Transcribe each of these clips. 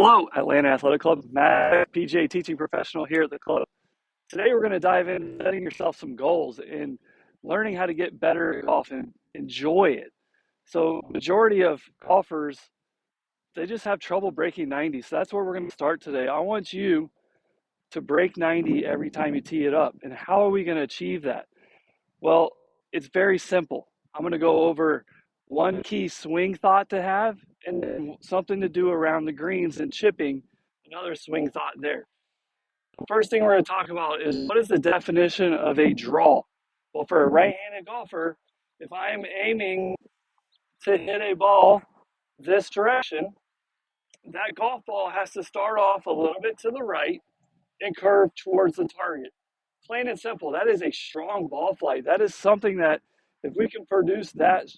Hello, Atlanta Athletic Club. Matt, PGA teaching professional here at the club. Today we're going to dive in setting yourself some goals and learning how to get better at golf and enjoy it. So majority of golfers, they just have trouble breaking 90. So that's where we're going to start today. I want you to break 90 every time you tee it up. And how are we going to achieve that? Well, it's very simple. I'm going to go over one key swing thought to have and then something to do around the greens and chipping, another swing thought there. The first thing we're going to talk about is what is the definition of a draw? Well, for a right-handed golfer, if I'm aiming to hit a ball this direction, that golf ball has to start off a little bit to the right and curve towards the target. Plain and simple, that is a strong ball flight. That is something that if we can produce that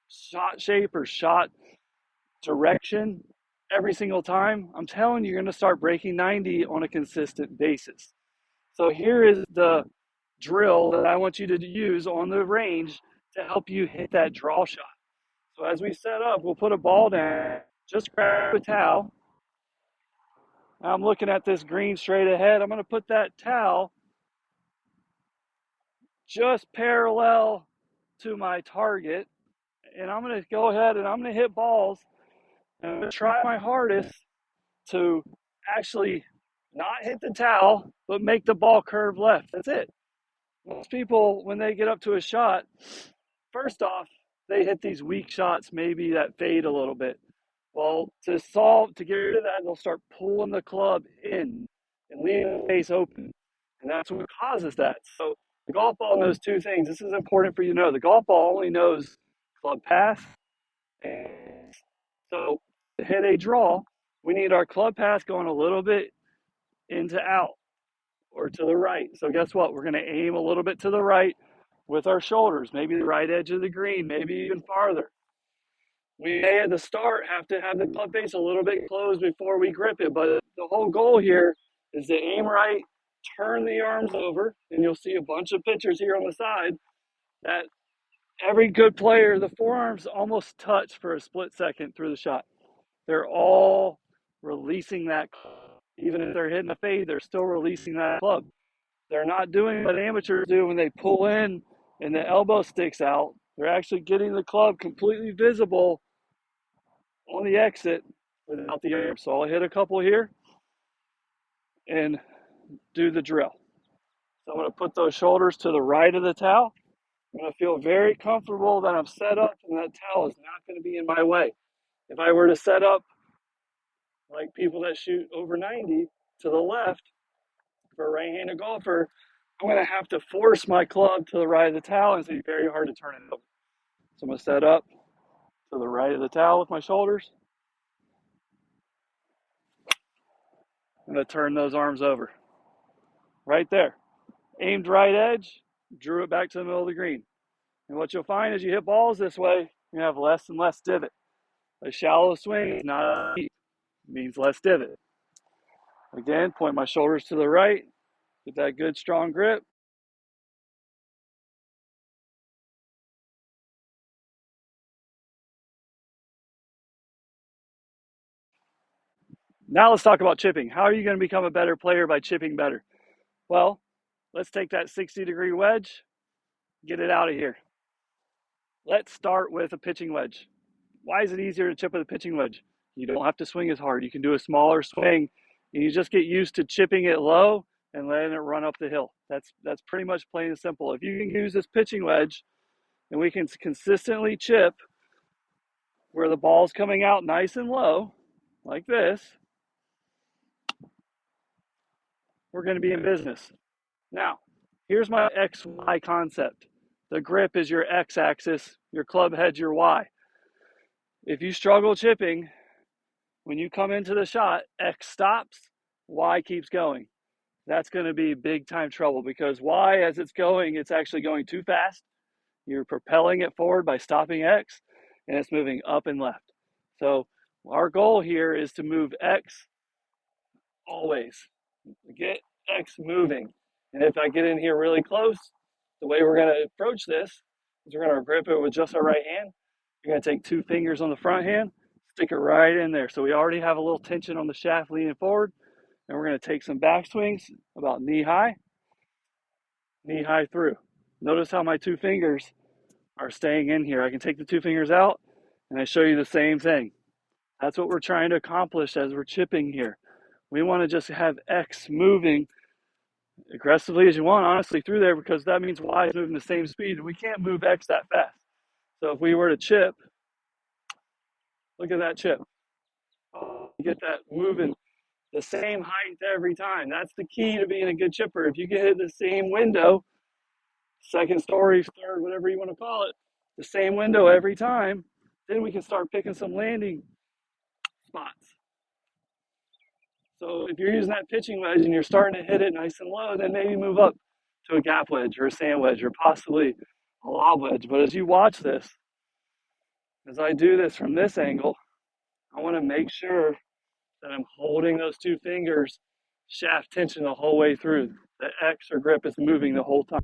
shot shape or shot direction every single time, I'm telling you, you're going to start breaking 90 on a consistent basis. So here is the drill that I want you to use on the range to help you hit that draw shot. So as we set up, we'll put a ball down, just grab a towel. I'm looking at this green straight ahead. I'm going to put that towel just parallel to my target, and I'm going to go ahead and I'm going to hit balls, and I'm going to try my hardest to actually not hit the towel, but make the ball curve left. That's it. Most people, when they get up to a shot, first off, they hit these weak shots, maybe that fade a little bit. Well, to get rid of that, they'll start pulling the club in and leaving the face open. And that's what causes that. So the golf ball knows two things. This is important for you to know. The golf ball only knows club path. And so to hit a draw, we need our club path going a little bit into out or to the right. So guess what? We're going to aim a little bit to the right with our shoulders, maybe the right edge of the green, maybe even farther. We may at the start have to have the club face a little bit closed before we grip it, but the whole goal here is to aim right, turn the arms over, and you'll see a bunch of pictures here on the side that every good player, the forearms almost touch for a split second through the shot. They're all releasing that club. Even if they're hitting a fade, they're still releasing that club. They're not doing what amateurs do when they pull in and the elbow sticks out. They're actually getting the club completely visible on the exit without the arm. So I'll hit a couple here and do the drill. So I'm going to put those shoulders to the right of the towel. I'm going to feel very comfortable that I'm set up and that towel is not going to be in my way. If I were to set up like people that shoot over 90 to the left for a right-handed golfer, I'm going to have to force my club to the right of the towel and it's going to be very hard to turn it over. So I'm going to set up to the right of the towel with my shoulders. I'm going to turn those arms over. Right there. Aimed right edge, drew it back to the middle of the green. And what you'll find as you hit balls this way, you have less and less divot. A shallow swing is not deep, it means less divot. Again, point my shoulders to the right, get that good strong grip. Now let's talk about chipping. How are you going to become a better player by chipping better? Well, let's take that 60-degree wedge, get it out of here. Let's start with a pitching wedge. Why is it easier to chip with a pitching wedge? You don't have to swing as hard. You can do a smaller swing, and you just get used to chipping it low and letting it run up the hill. That's pretty much plain and simple. If you can use this pitching wedge and we can consistently chip where the ball's coming out nice and low, like this, we're going to be in business. Now, here's my XY concept. The grip is your X axis, your club head's your Y. If you struggle chipping, when you come into the shot, X stops, Y keeps going. That's going to be big time trouble because Y, as it's going, it's actually going too fast. You're propelling it forward by stopping X, and it's moving up and left. So our goal here is to move X always. Get X moving. And if I get in here really close, the way we're going to approach this is we're going to grip it with just our right hand. You're going to take two fingers on the front hand, stick it right in there. So we already have a little tension on the shaft leaning forward, and we're going to take some back swings about knee high through. Notice how my two fingers are staying in here. I can take the two fingers out and I show you the same thing. That's what we're trying to accomplish as we're chipping here. We want to just have X moving aggressively as you want, honestly, through there, because that means Y is moving the same speed, and we can't move X that fast. So if we were to chip, look at that chip. Get that moving the same height every time. That's the key to being a good chipper. If you get hit the same window, second story, third, whatever you want to call it, the same window every time, then we can start picking some landing spots. So if you're using that pitching wedge and you're starting to hit it nice and low, then maybe move up to a gap wedge or a sand wedge or possibly a lob wedge. But as you watch this, as I do this from this angle, I want to make sure that I'm holding those two fingers shaft tension the whole way through. The X or grip is moving the whole time.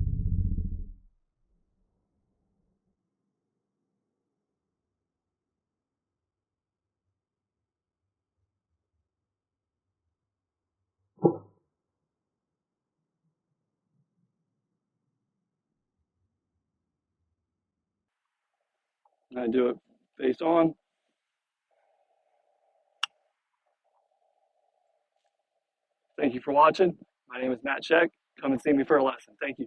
And I do it face on. Thank you for watching. My name is Matt Sheck. Come and see me for a lesson. Thank you.